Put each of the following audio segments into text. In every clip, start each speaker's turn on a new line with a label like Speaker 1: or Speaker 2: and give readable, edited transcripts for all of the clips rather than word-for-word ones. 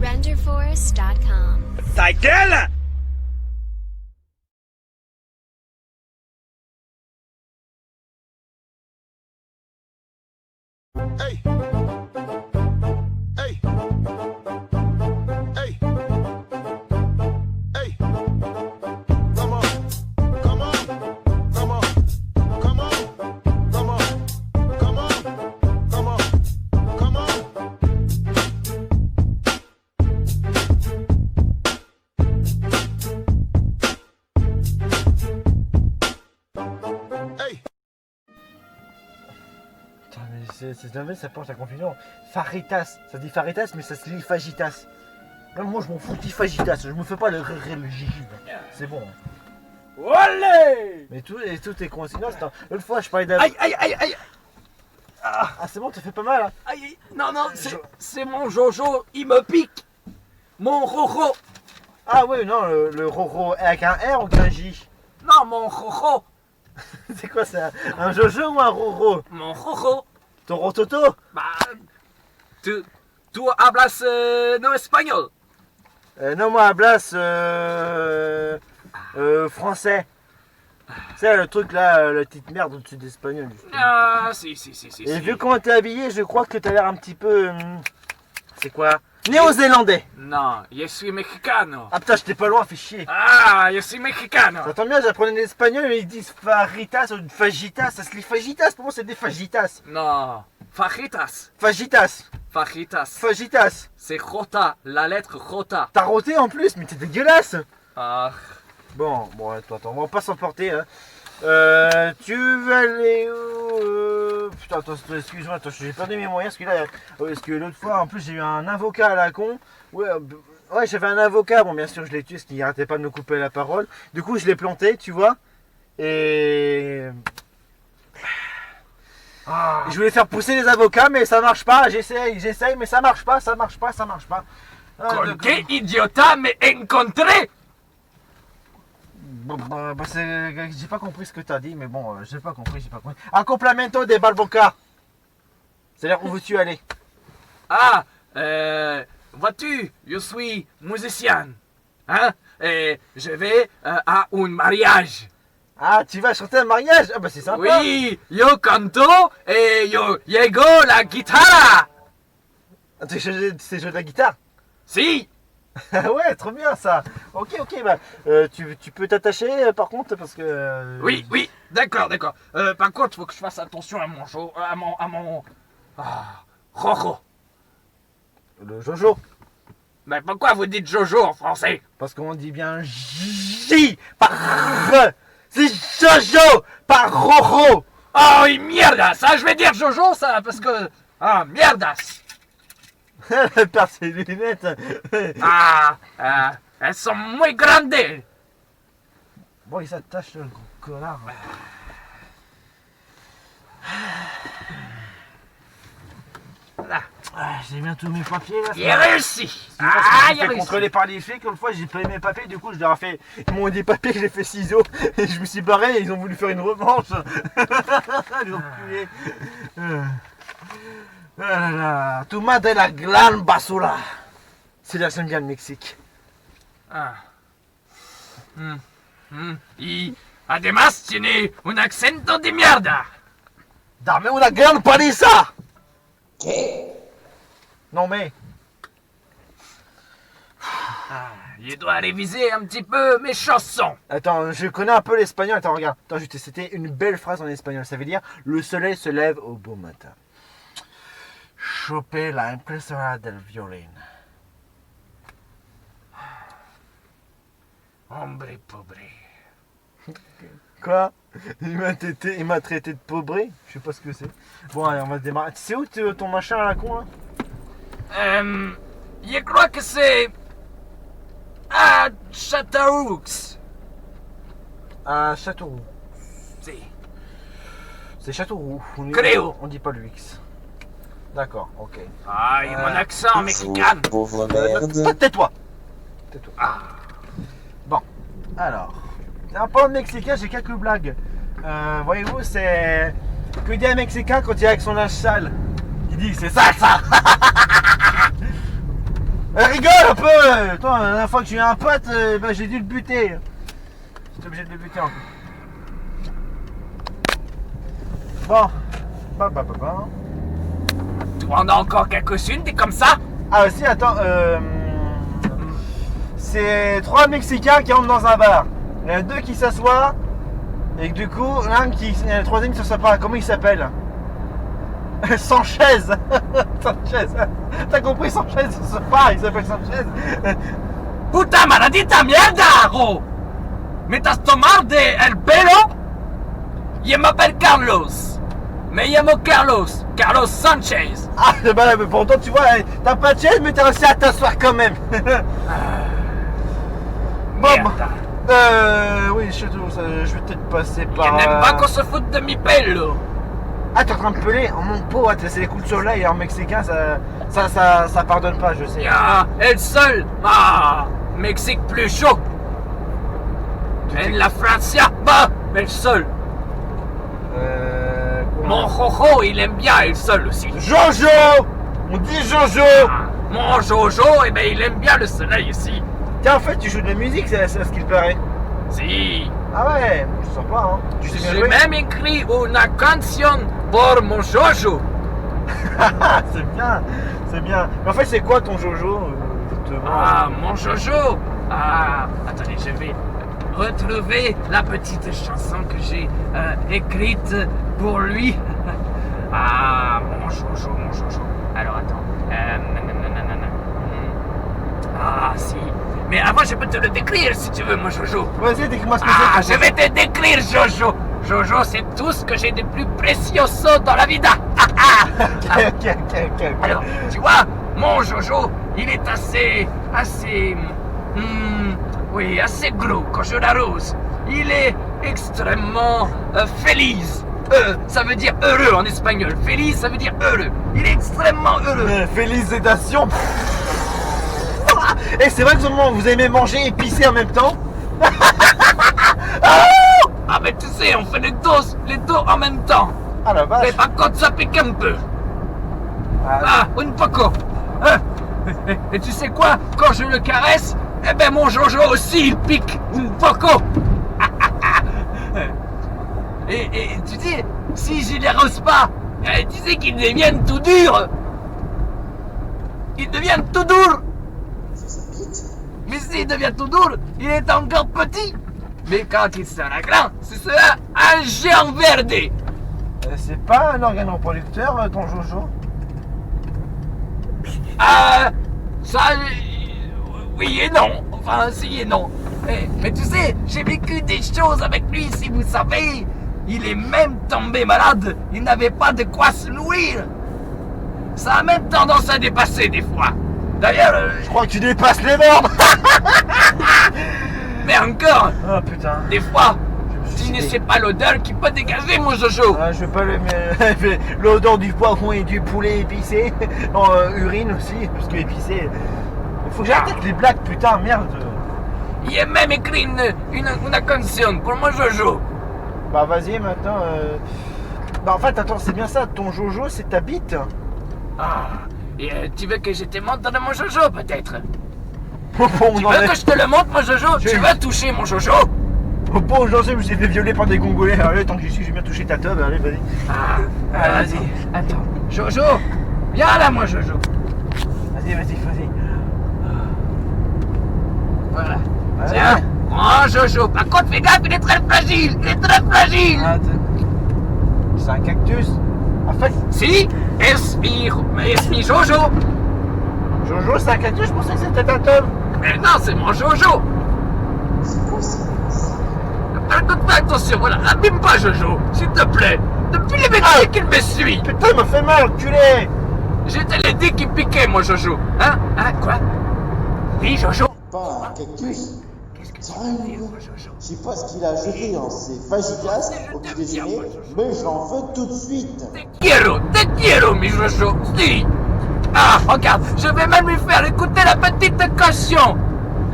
Speaker 1: RenderForest.com.
Speaker 2: Ta gueule!
Speaker 3: Hey. Hey. Hey. Hey. Come on. Come on. Come on. Come on. Come on. Come on. Come on. Come on. Hey.
Speaker 4: Putain, mais c'est jamais ça porte à confusion. Faritas, ça se dit faritas, mais ça se lit fajitas. Même moi, je m'en fous, je dis fajitas. Je me fais pas le gigi. C'est bon.
Speaker 2: Olé!
Speaker 4: Mais tout est coïncidence. L'autre fois, je parlais d'un.
Speaker 2: Aïe, aïe, aïe, aïe!
Speaker 4: Ah, c'est bon, ça fait pas mal. Hein.
Speaker 2: Aïe! Non, non, c'est mon Jojo, il me pique! Mon Roro!
Speaker 4: Ah, oui, non, le roro avec un R ou avec un J?
Speaker 2: Non, mon Roro!
Speaker 4: C'est quoi, c'est un Jojo ou un roro?
Speaker 2: Mon Roro!
Speaker 4: Ton rototo?
Speaker 2: Bah. Tu hablas no espagnol?
Speaker 4: Non, moi, hablas français. C'est le truc là, la petite merde au-dessus d'espagnol.
Speaker 2: Ah, si.
Speaker 4: Et vu comment t'es habillé, je crois que t'as l'air un petit peu. C'est quoi? Néo-zélandais!
Speaker 2: Non, je suis mexicano!
Speaker 4: Ah putain, j'étais pas loin, fais chier!
Speaker 2: Ah, je suis mexicano!
Speaker 4: Ça tombe bien, j'apprenais l'espagnol et ils disent faritas ou fajitas, ça se lit fajitas, pour moi c'est des fajitas!
Speaker 2: Non, fajitas!
Speaker 4: Fajitas!
Speaker 2: Fajitas!
Speaker 4: Fajitas!
Speaker 2: C'est Jota, la lettre Jota!
Speaker 4: T'as roté en plus, mais t'es dégueulasse!
Speaker 2: Ah.
Speaker 4: Bon, attends, on va pas s'emporter, hein. Tu veux aller où? Putain, attends, excuse-moi, j'ai perdu mes moyens parce que l'autre fois, en plus, j'ai eu un avocat à la con. Ouais, j'avais un avocat, bon, bien sûr, je l'ai tué parce qu'il arrêtait pas de me couper la parole. Du coup, je l'ai planté, tu vois. Et. Je voulais faire pousser les avocats, mais ça marche pas. J'essaye, mais ça marche pas.
Speaker 2: Con qué idiota me encontré!
Speaker 4: J'ai pas compris ce que t'as dit, mais bon, j'ai pas compris. Accomplamento de barboca. C'est-à-dire, où veux-tu aller?
Speaker 2: Ah, vois-tu, je suis musicien. Hein? Et je vais à un mariage.
Speaker 4: Ah, tu vas chanter un mariage? Ah bah c'est sympa.
Speaker 2: Oui, yo canto et yo llego la guitare.
Speaker 4: Ah, tu sais jouer de la guitare?
Speaker 2: Si.
Speaker 4: Ah ouais, trop bien ça. Ok, bah tu peux t'attacher par contre parce que.
Speaker 2: Oui, d'accord. Par contre, faut que je fasse attention à mon Jojo.
Speaker 4: Le Jojo.
Speaker 2: Mais pourquoi vous dites Jojo en français?
Speaker 4: Parce qu'on dit bien J par R. C'est Jojo par Roro.
Speaker 2: Oh, mierda, ça je vais dire Jojo ça parce que ah mierdas.
Speaker 4: Elle perd ses lunettes.
Speaker 2: Elles sont muy grandes.
Speaker 4: Bon, il s'attache le gros connard.
Speaker 2: Voilà.
Speaker 4: J'ai bien tous mes papiers là.
Speaker 2: J'ai réussi.
Speaker 4: J'ai
Speaker 2: j'ai
Speaker 4: fait
Speaker 2: réussi.
Speaker 4: contrôler par les flics. Une fois, j'ai pas eu mes papiers. Du coup, je leur ai fait. Ils m'ont dit papiers, j'ai fait ciseaux. Et je me suis barré. Et ils ont voulu faire une revanche. Les enculés. Ah là là. Toma de la gran basura. C'est la scène bien le Mexique.
Speaker 2: Y además tiene un acento de mierda.
Speaker 4: Dame una gran paliza. Non mais.
Speaker 2: Je dois réviser un petit peu mes chansons.
Speaker 4: Attends, je connais un peu l'espagnol. Attends, regarde. Attends, c'était une belle phrase en espagnol. Ça veut dire le soleil se lève au beau matin. Choper la impresora del violín.
Speaker 2: Hombre pobre.
Speaker 4: Quoi? Il m'a traité de paubré? Je sais pas ce que c'est. Bon, allez, on va se démarrer. Tu sais où ton machin à la con là?
Speaker 2: Je crois que c'est à Châteauroux.
Speaker 4: À Châteauroux.
Speaker 2: Si.
Speaker 4: C'est Châteauroux.
Speaker 2: Creo.
Speaker 4: On dit pas le X. D'accord, ok.
Speaker 2: Ah, et mon accent mexicain.
Speaker 5: Pauvre merde.
Speaker 4: Tais-toi.
Speaker 2: Ah.
Speaker 4: Bon, alors. En parlant de mexicain, j'ai quelques blagues. Voyez-vous, c'est. Que dit un mexicain quand il est avec son linge sale? Il dit c'est sale ça. Rigole un peu. Toi, la dernière fois que j'ai eu un pote, ben, j'ai dû le buter. J'étais obligé de le buter encore. Bon. Bah.
Speaker 2: Tu en as encore quelques-unes, des comme ça?
Speaker 4: Ah aussi, attends, c'est 3 Mexicains qui entrent dans un bar. Il y en a 2 qui s'assoient. Et que du coup, le troisième qui s'assoit pas. Comment il s'appelle? Sanchez. Sanchez. T'as compris, Sanchez, il s'assoit pas, il s'appelle Sanchez.
Speaker 2: Puta maldita mierda, gros! ¿Me estás tomando el pelo? Je m'appelle Carlos. Me llamo Carlos. Carlos Sanchez.
Speaker 4: Ah, bah, mais pourtant, tu vois, t'as pas de chaise, mais t'as réussi à t'asseoir quand même. Bon,
Speaker 2: Mierda.
Speaker 4: oui, je vais peut-être passer
Speaker 2: Je
Speaker 4: par...
Speaker 2: n'aime pas qu'on se foute de mi pelo.
Speaker 4: Ah, t'es en train de peler? Oh mon pauvre, c'est les coups de soleil en mexicain, ça pardonne pas, je sais.
Speaker 2: Ya, el sol. Ah, Mexique plus chaud. En la Francia, bah, el sol. Mon Jojo, il aime bien el sol aussi.
Speaker 4: Jojo! On dit Jojo!
Speaker 2: Ah, mon Jojo, eh ben, il aime bien le soleil aussi.
Speaker 4: Tiens, en fait, tu joues de la musique, c'est à ce qu'il paraît.
Speaker 2: Si.
Speaker 4: Ah ouais, je sens pas, hein. Tu sais bien
Speaker 2: J'ai
Speaker 4: jouer?
Speaker 2: même écrit une canción pour mon Jojo.
Speaker 4: C'est bien, c'est bien. Mais en fait, c'est quoi ton Jojo?
Speaker 2: Ah, mon Jojo. Ah, attendez, je vais retrouver la petite chanson que j'ai écrite pour lui. Ah, mon Jojo, mon Jojo. Alors, attends. Nanana. Ah, si. Mais avant, je peux te le décrire si tu veux, mon Jojo.
Speaker 4: Vas-y, décris-moi ce que
Speaker 2: Ah,
Speaker 4: c'est.
Speaker 2: je vais te décrire, Jojo. Jojo, c'est tout ce que j'ai de plus précioso dans la vida.
Speaker 4: Ok.
Speaker 2: Alors, tu vois, mon Jojo, il est assez, oui, assez gros quand je l'arrose. Il est extrêmement feliz. Ça veut dire heureux en espagnol. Feliz, ça veut dire heureux. Il est extrêmement heureux.
Speaker 4: Félicitations. Et c'est vrai que vous aimez manger et pisser en même temps?
Speaker 2: Ah, mais tu sais, on fait les deux en même temps.
Speaker 4: Ah la vache.
Speaker 2: Mais par contre, ça pique un peu.
Speaker 4: Ah,
Speaker 2: Ah, un poco. Et tu sais quoi? Quand je le caresse, eh ben mon Jojo aussi il pique un poco. Et tu sais, si je les rose pas, tu sais qu'ils deviennent tout durs. Ils deviennent tout durs. Mais s'il devient tout dur, il est encore petit. Mais quand il sera grand, ce sera un géant verde.
Speaker 4: c'est pas un organe reproducteur, ton Jojo?
Speaker 2: Ça, oui et non. Enfin, si et non. Mais tu sais, j'ai vécu des choses avec lui, si vous savez. Il est même tombé malade. Il n'avait pas de quoi se nourrir. Ça a même tendance à dépasser des fois. D'ailleurs,
Speaker 4: Je crois que tu dépasses les normes.
Speaker 2: mais encore,
Speaker 4: Oh putain.
Speaker 2: des fois, tu ne
Speaker 4: suicidé.
Speaker 2: sais pas l'odeur qui peut dégager mon Jojo.
Speaker 4: Ah, je veux pas l'odeur du poivron et du poulet épicé. En urine aussi, parce que épicé. Il faut que j'arrête avec les blagues, putain, merde.
Speaker 2: Il a même écrit une canción pour mon Jojo.
Speaker 4: Bah vas-y maintenant. Bah en fait, attends, c'est bien ça. Ton Jojo, c'est ta bite.
Speaker 2: Ah, et tu veux que je te montre mon Jojo peut-être?
Speaker 4: Bon,
Speaker 2: Tu veux que je te le montre mon Jojo? Tu veux toucher mon Jojo?
Speaker 4: Bon, j'en sais, je me suis fait violer par des gongolais. Allez, tant que j'y suis, j'ai bien touché ta teub. Allez, vas-y.
Speaker 2: Vas-y, attends. Jojo, viens là mon Jojo.
Speaker 4: Vas-y.
Speaker 2: Voilà.
Speaker 4: Allez.
Speaker 2: Tiens, prends Jojo. Par contre, fais gaffe, il est très fragile.
Speaker 4: C'est un cactus. En fait,
Speaker 2: Si, es mi Jojo.
Speaker 4: Jojo, c'est un cactus, je pensais que c'était un teub.
Speaker 2: Mais non, c'est mon Jojo. Par contre, fais attention, voilà, abîme pas Jojo, s'il te plaît. Depuis les métiers qu'il me suit.
Speaker 4: Putain, il m'a fait mal, enculé.
Speaker 2: Je te l'ai dit qu'il piquait, mon Jojo. Hein? Quoi? Oui, Jojo.
Speaker 1: Pas un cactus.
Speaker 2: Qu'est-ce que
Speaker 1: Ça
Speaker 2: tu
Speaker 1: a rien
Speaker 2: veux dire,
Speaker 1: à
Speaker 2: mon
Speaker 1: voir.
Speaker 2: Jojo?
Speaker 1: Je sais pas ce qu'il a jeté dans ses fajitas au petit déjeuner, mais j'en veux tout de suite.
Speaker 2: Te quiero, mi Jojo. Si. Ah, regarde, je vais même lui faire écouter la petite cantion.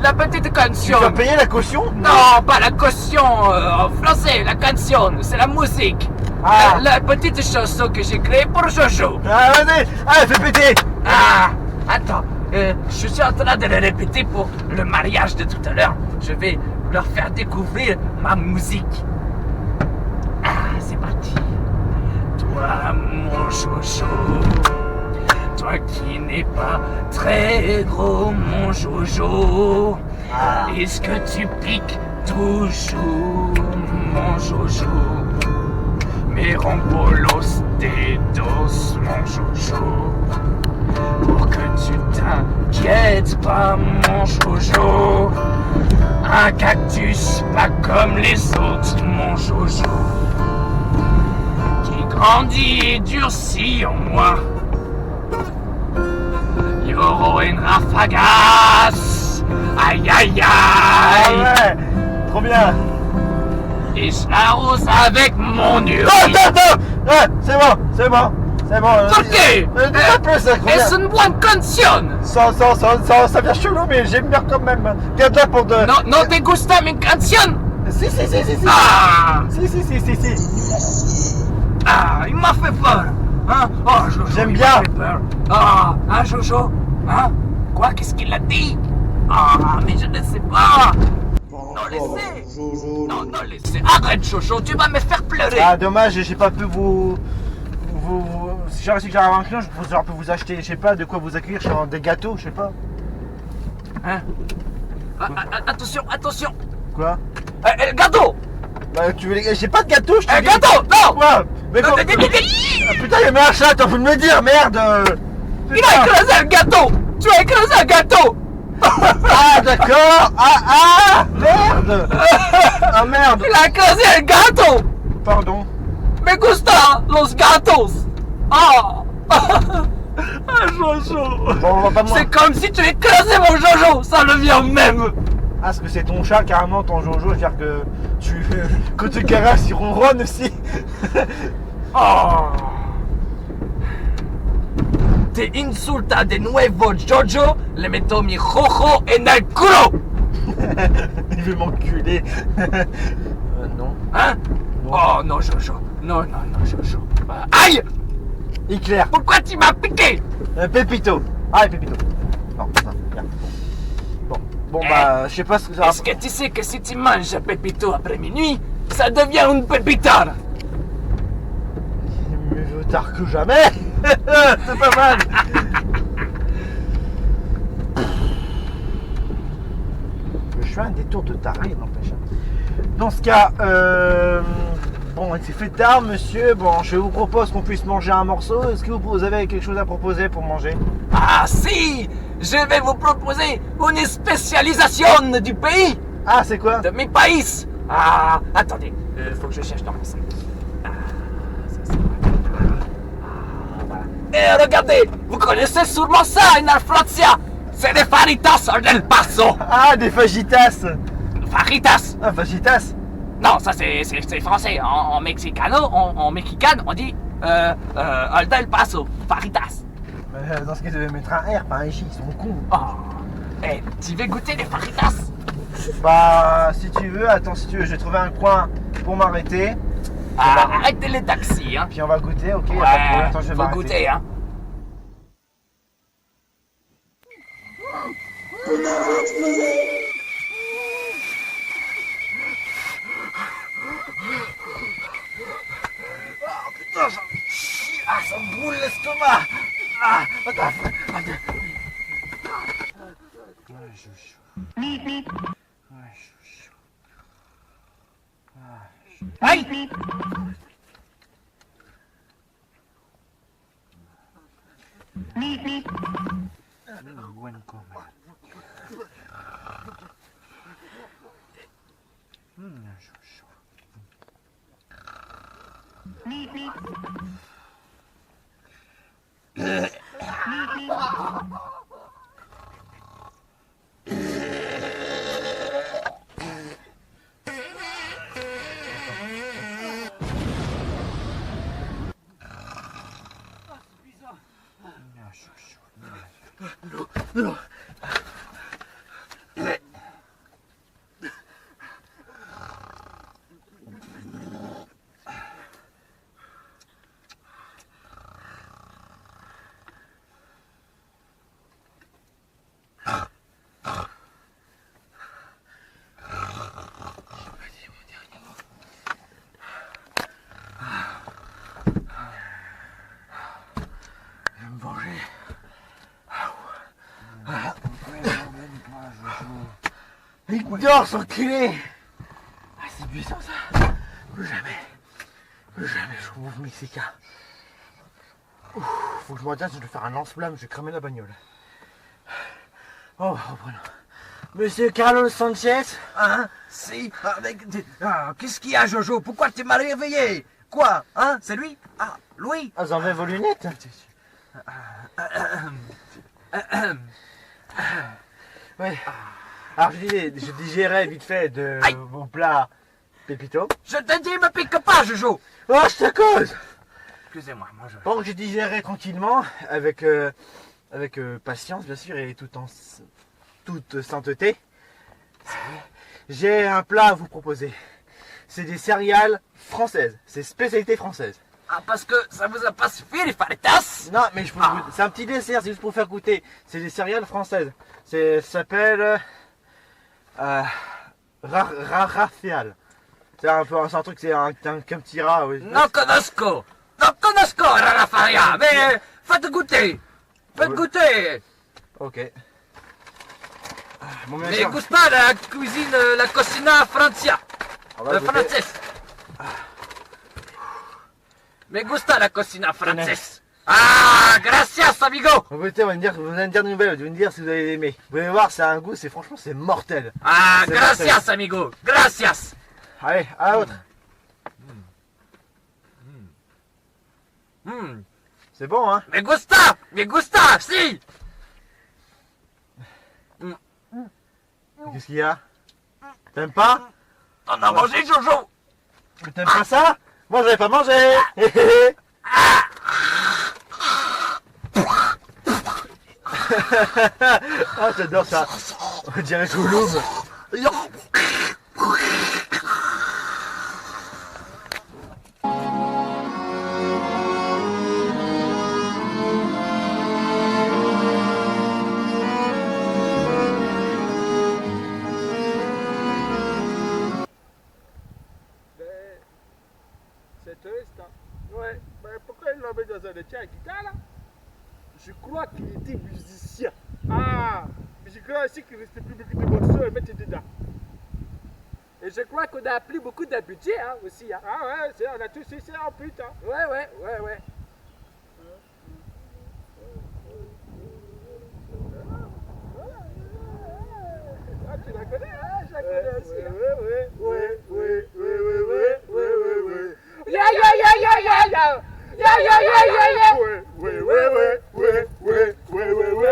Speaker 2: La petite
Speaker 4: Tu
Speaker 2: cantion.
Speaker 4: vas payer la caution?
Speaker 2: Non, pas la caution en français, la cantion, c'est la musique.
Speaker 4: Ah.
Speaker 2: La petite chanson que j'ai créée pour Jojo.
Speaker 4: Ah, vas-y. Allez, fais péter.
Speaker 2: Ah, attends, je suis en train de le répéter pour le mariage de tout à l'heure. Je vais leur faire découvrir ma musique. Ah, c'est parti. Toi, mon Jojo, toi qui n'es pas très gros, mon Jojo, est-ce que tu piques toujours, mon Jojo? Mes rompolos dedos, mon Jojo, pour que tu t'inquiètes pas, mon Jojo. Un cactus pas comme les autres, mon Jojo, qui grandit et durcit en moi. Yoro en rafagas, aïe aïe aïe,
Speaker 4: Ouais, trop bien.
Speaker 2: et je l'arrose avec mon urine.
Speaker 4: Attends. Ouais, c'est bon.
Speaker 2: Ok.
Speaker 4: Un peu ça, trop
Speaker 2: Es
Speaker 4: bien.
Speaker 2: une bonne canción.
Speaker 4: Ça vient chelou, mais j'aime bien quand même. Regarde-la pour de...
Speaker 2: No te gusta mi canción?
Speaker 4: Si.
Speaker 2: Ah,
Speaker 4: Si.
Speaker 2: il m'a fait peur. Hein? Oh, Jojo,
Speaker 4: J'aime
Speaker 2: il
Speaker 4: bien.
Speaker 2: m'a fait peur. Ah, hein, Jojo? Hein? Quoi? Qu'est-ce qu'il a dit? Ah, mais je ne sais pas. Non, laissez.
Speaker 1: Jojo.
Speaker 2: Non, laissez. Arrête, Jojo, tu vas me faire pleurer.
Speaker 4: Ah, dommage, j'ai pas pu vous... Si j'ai réussi que j'arrive à un client, j'aurais pu vous acheter, je sais pas, de quoi vous accueillir, genre des gâteaux, je sais pas.
Speaker 2: Hein? Attention.
Speaker 4: Quoi?
Speaker 2: Le gâteau.
Speaker 4: Bah, tu veux les... J'ai pas de gâteau, je te
Speaker 2: Un
Speaker 4: dis.
Speaker 2: gâteau. Non.
Speaker 4: Quoi? Mais
Speaker 2: Non,
Speaker 4: quoi? Ah, putain, il y a un chat, t'as pu me le dire, merde.
Speaker 2: Il a écrasé le gâteau. Tu as écrasé un gâteau.
Speaker 4: Ah, d'accord. Merde. Ah, merde.
Speaker 2: Il a écrasé le gâteau.
Speaker 4: Pardon.
Speaker 2: Me gusta los gatos. Ah. Ah, Jojo.
Speaker 4: Bon, on va pas
Speaker 2: C'est comme si tu écrasais mon Jojo. Ça revient au même.
Speaker 4: Ah, parce que c'est ton chat, carrément, ton Jojo, c'est-à-dire que tu... Quand tu caresses, il ronronne aussi.
Speaker 2: Oh. Te insulta de nuevo Jojo, le meto mi jojo en el culo.
Speaker 4: Il veut m'enculer. Non.
Speaker 2: Hein? Oh non, Jojo. Non, Jojo. Aïe!
Speaker 4: Éclair.
Speaker 2: Pourquoi tu m'as piqué?
Speaker 4: Pépito. Ah, Pépito. Non, ça, bien. Bon, bah, je sais pas ce que ça...
Speaker 2: Est-ce que tu sais que si tu manges un pépito après minuit, ça devient une pépitard?
Speaker 4: Mieux tard que jamais. C'est pas mal. Je fais un détour de taré, n'empêche. Dans ce cas, bon, il s'est fait tard, monsieur. Bon, je vous propose qu'on puisse manger un morceau. Est-ce que vous avez quelque chose à proposer pour manger?
Speaker 2: Ah si! Je vais vous proposer une spécialisation du pays,
Speaker 4: Ah, c'est quoi?
Speaker 2: de mes pays. Ah, attendez, faut que je cherche dans mon sac. Ah, ça c'est vrai. Ah, voilà. Et regardez, vous connaissez sûrement ça en Francia. C'est les fajitas del Paso.
Speaker 4: Ah, des fajitas.
Speaker 2: Fajitas.
Speaker 4: Ah, fajitas.
Speaker 2: Non, ça c'est français. En mexicano, en mexicain, on dit del Paso, fajitas.
Speaker 4: Dans ce cas, je vais mettre un R, pas un J, ils sont cons.
Speaker 2: Oh. Eh, tu veux goûter les fajitas?
Speaker 4: Bah, si tu veux, attends, si tu veux, je vais trouver un coin pour m'arrêter.
Speaker 2: Ah, arrêtez les taxis, hein.
Speaker 4: Puis on va goûter, ok? Y a
Speaker 2: Ouais,
Speaker 4: pas de problème, attends, je vais
Speaker 2: faut
Speaker 4: m'arrêter.
Speaker 2: goûter, hein.
Speaker 4: Ah, ça me brûle l'estomac. Ah, attends.
Speaker 2: Aïe!
Speaker 4: Buen comer. Il dort, son enculé. Ah, c'est puissant ça. Plus jamais je trouve mexicain. Ouf, faut que je me retienne, je vais faire un lance-flamme, je vais cramer la bagnole. Oh, reprenons. Monsieur Carlos Sanchez.
Speaker 5: Hein? Si, avec... qu'est-ce qu'il y a, Jojo? Pourquoi tu m'as réveillé? Quoi? Hein? C'est lui? Ah, Louis?
Speaker 4: Ah, j'enlève vos lunettes. Ouais. Alors je digérais vite fait de
Speaker 5: Aïe.
Speaker 4: vos plats Pépito.
Speaker 5: Je te dis, me pique pas, Jojo!
Speaker 4: Oh, je te cause.
Speaker 5: Excusez-moi, moi je...
Speaker 4: Pendant que je digérais tranquillement, avec patience bien sûr et toute sainteté, j'ai un plat à vous proposer. C'est des céréales françaises, c'est spécialité française.
Speaker 5: Ah, parce que ça vous a pas suffi, les faritas?
Speaker 4: Non, mais c'est un petit dessert, c'est juste pour faire goûter. C'est des céréales françaises. Ça s'appelle Rafial. C'est un truc, c'est un petit rat. Oui.
Speaker 5: Non conosco, la faria, mais faites goûter. Faites goûter.
Speaker 4: Ok. Bon, bien
Speaker 5: Mais
Speaker 4: sûr.
Speaker 5: goûte pas la cuisine, la cocina francia.
Speaker 4: On va goûter.
Speaker 5: Française. Me gusta la cocina française. Ah, gracias, amigo.
Speaker 4: On va goûter, vous allez me dire des nouvelles, vous allez me dire si vous avez aimé. Vous allez voir, c'est un goût, franchement, c'est mortel.
Speaker 5: Ah,
Speaker 4: C'est
Speaker 5: gracias,
Speaker 4: mortel.
Speaker 5: amigo. Gracias.
Speaker 4: Allez, à l'autre. C'est bon, hein?
Speaker 5: Me gusta, si.
Speaker 4: Qu'est-ce qu'il y a? T'aimes pas?
Speaker 5: T'en as mangé, Jojo.
Speaker 4: T'aimes pas ça? Moi, j'avais pas mangé. Ah, j'adore ça. On dirait Gollum.
Speaker 6: C'est triste, hein? Ouais, mais pourquoi il l'a mis dans un étui à guitare là? Je crois qu'il était musicien. Ah, je crois aussi qu'il restait plus beaucoup de morceaux à mettre dedans. Et je crois qu'on a plus beaucoup de budget hein, aussi. Hein. Ah ouais, on a tous essayé en putain. Ouais. Ah, tu la connais, hein? Je la connais aussi. Ouais. Yeah.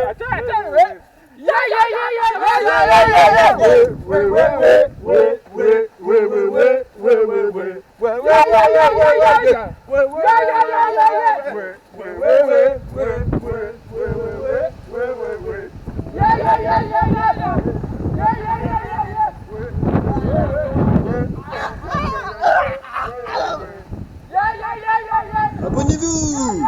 Speaker 6: Attends, ouais.
Speaker 1: Abonnez-vous!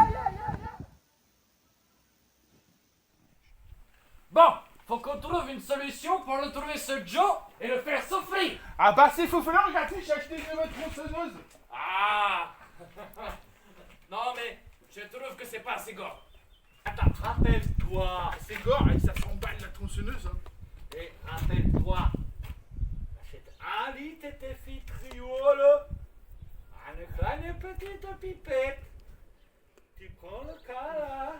Speaker 2: Bon, faut qu'on trouve une solution pour retrouver ce Joe et le faire souffrir.
Speaker 6: Ah bah c'est fou, regardez, j'ai acheté une nouvelle tronçonneuse.
Speaker 2: Ah. Non mais, je trouve que c'est pas assez gore. Attends, rappelle-toi.
Speaker 6: C'est gore, avec ça s'emballe la tronçonneuse. Hein.
Speaker 2: Et rappelle-toi. Ali t'étais fit triole. Une petite pipette. Tu prends le cas là.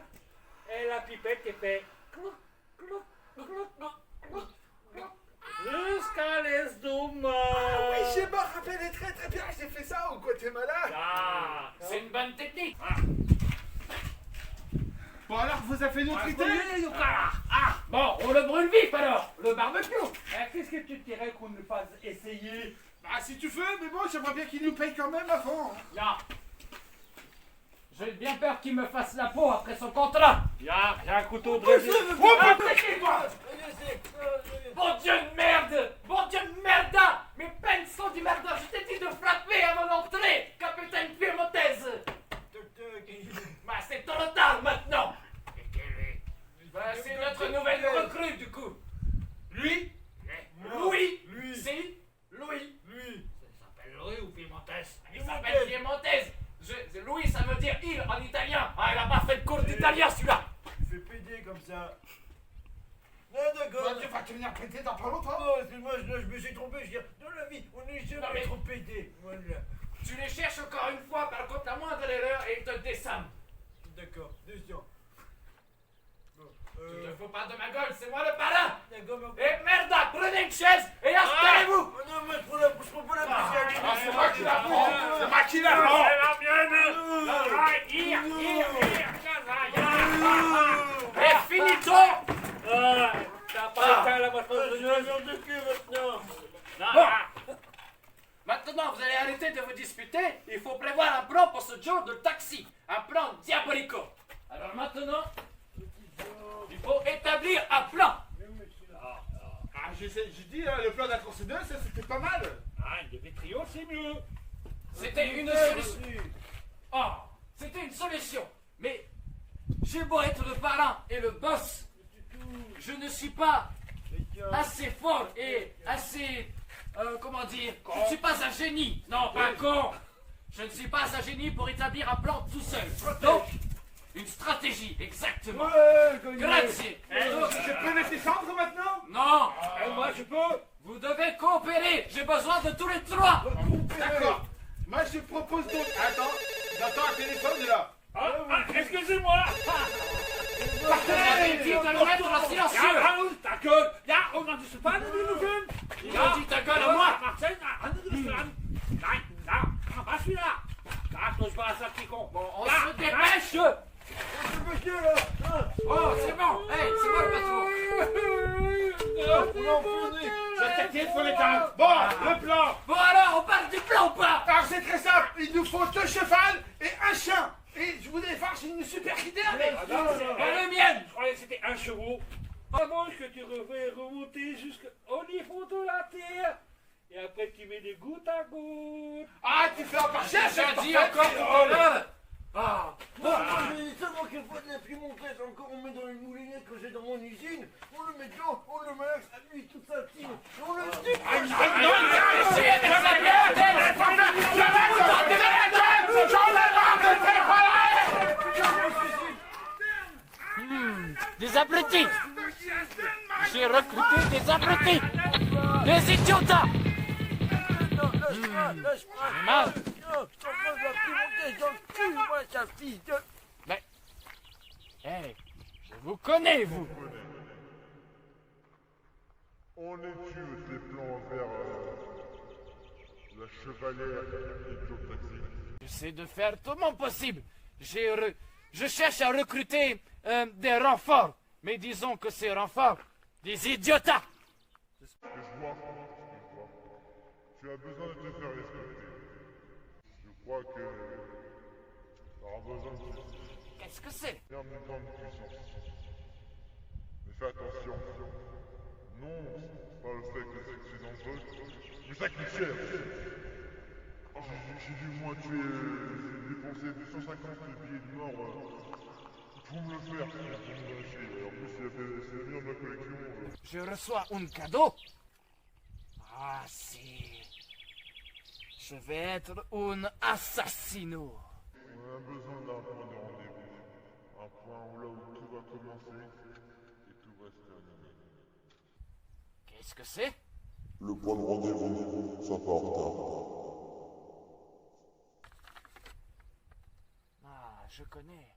Speaker 2: Et la pipette qui fait clouc, clouc, clouc, clouc, clouc, jusqu'à l'estomac.
Speaker 6: Ah oui, je me rappelle très bien, j'ai fait ça au Guatemala.
Speaker 2: Ah, c'est une bonne technique. Ah.
Speaker 6: Bon alors, vous avez fait notre idée?
Speaker 2: Bon, on le brûle vif alors, le barbecue.
Speaker 6: Qu'est-ce que tu dirais qu'on ne fasse essayer? Bah si tu veux, mais bon, j'aimerais bien qu'il nous paye quand même avant.
Speaker 2: Ya. J'ai bien peur qu'il me fasse la peau après son contrat. Ya, j'ai un couteau de résine. Bon Dieu de merde! Bon Dieu de merda! Mes peines sont du merda! Je t'ai dit de frapper à mon entrée, capitaine Piemontese! Bah c'est trop tard maintenant! Bah c'est notre nouvelle recrue du coup! Lui? Louis? Lui? Si? Louis? Lui? Ça s'appelle Louis ou Piemontese? Il s'appelle Piemontese! Louis ça veut dire il en italien! Ah il a pas fait de cours d'italien celui-là!
Speaker 7: Il fait péder comme ça.
Speaker 4: d'accord.
Speaker 6: Tu venir péter dans pas longtemps.
Speaker 4: Oh, excuse-moi, je me suis trompé, je veux dire, dans la vie, on n'est
Speaker 2: Non,
Speaker 4: jamais
Speaker 2: mais-
Speaker 4: trop pété. Voilà.
Speaker 2: Tu les cherches encore une fois, par contre, la moindre erreur et ils te descament.
Speaker 4: D'accord, descends. Bon,
Speaker 2: Il ne faut pas de ma gueule, c'est moi le parrain.
Speaker 4: d'accord, mais...
Speaker 2: Et merde, prenez une chaise et installez-vous.
Speaker 4: Oh non, mais je prends pas la poussière.
Speaker 6: Ah, c'est moi qui la prends. C'est moi qui la prends.
Speaker 2: Et finito.
Speaker 5: T'as pas le temps là, moi je pense que
Speaker 4: Je vais de cul maintenant.
Speaker 2: Bon. Maintenant, vous allez arrêter de vous disputer. Il faut prévoir un plan pour ce jour de taxi. Un plan diabolico. Alors maintenant, il faut établir un plan.
Speaker 6: Ah, j'ai dit, le plan d'Atrocédeux, ça c'était pas mal.
Speaker 5: Ah, une de trio, c'est mieux.
Speaker 2: C'était une solution. Oh, c'était une solution. Mais j'ai beau être le parrain et le boss, je ne suis pas assez fort et assez... comment dire? Je ne suis pas un génie. Non, pas con. Je ne suis pas un génie pour établir un plan tout seul. Donc, une stratégie, exactement. Grazie. Donc,
Speaker 6: Je peux laisser cendre maintenant?
Speaker 2: non,
Speaker 5: Moi je peux.
Speaker 2: vous devez coopérer. J'ai besoin de tous les trois.
Speaker 6: D'accord. Moi je propose donc. Attends, j'entends un téléphone là.
Speaker 5: Excusez-moi.
Speaker 2: Vous m'avez dit de le mettre en silencieux.
Speaker 5: Raoul, ta gueule. Ja, on n'en dit pas de Minuten.
Speaker 2: Il a dit ta gueule à moi.
Speaker 5: Marcel, nein, da, was wieder? Da, das war ça qui compte.
Speaker 2: Bon, on se dépêche. Oh, c'est bon. Hey, c'est moi le patron.
Speaker 6: Je t'inquiète pour les temps. Bon, le plan.
Speaker 2: Bon alors, on parle du plan ou pas?
Speaker 6: Alors c'est très simple. Il nous faut 2 chevals et un chien. Et je voulais voir, j'ai une super idée avec.
Speaker 2: Et le mienne.
Speaker 5: Je croyais que c'était un chevaux. Avant que tu devais remonter jusqu'au niveau de la terre. Et après tu mets des gouttes à gouttes.
Speaker 6: Ah, tu fais encore chier,
Speaker 2: J'ai dit encore tout à l'heure. Ah,
Speaker 4: C'est seulement qu'il faut de l'imprimante, encore on met dans une moulinette que j'ai dans mon usine, on le met dedans, on le met à lui, tout ça, on le dit.
Speaker 2: des abrutis. J'ai recruté des abrutis. Des idiotas. Mal. Mais, hey, je vous connais, vous.
Speaker 3: On étudie les plans vers la chevalière et Joe Taxi.
Speaker 2: J'essaie de faire tout mon possible. Je cherche à recruter des renforts. Mais disons que ces renforts, des idiotas.
Speaker 3: Ce que je vois, tu as besoin de te faire respecter. Je crois que tu auras besoin de
Speaker 2: Qu'est-ce que c'est?
Speaker 3: faire une grande puissance. Mais fais attention. Non, pas le fait que c'est dangereux, mais ça coûte cher. Oh, j'ai dû moi dépenser 250 billets de mort pour me le faire. Pour me lâcher. En plus, c'est la meilleure de ma collection.
Speaker 2: Je reçois un cadeau. Ah si. Je vais être un assassino.
Speaker 3: On a besoin d'un point de rendez-vous. Un point où là où tout va commencer et tout va se terminer.
Speaker 2: Qu'est-ce que c'est?
Speaker 7: Le point de rendez-vous, ça part tard.
Speaker 2: Ah, je connais.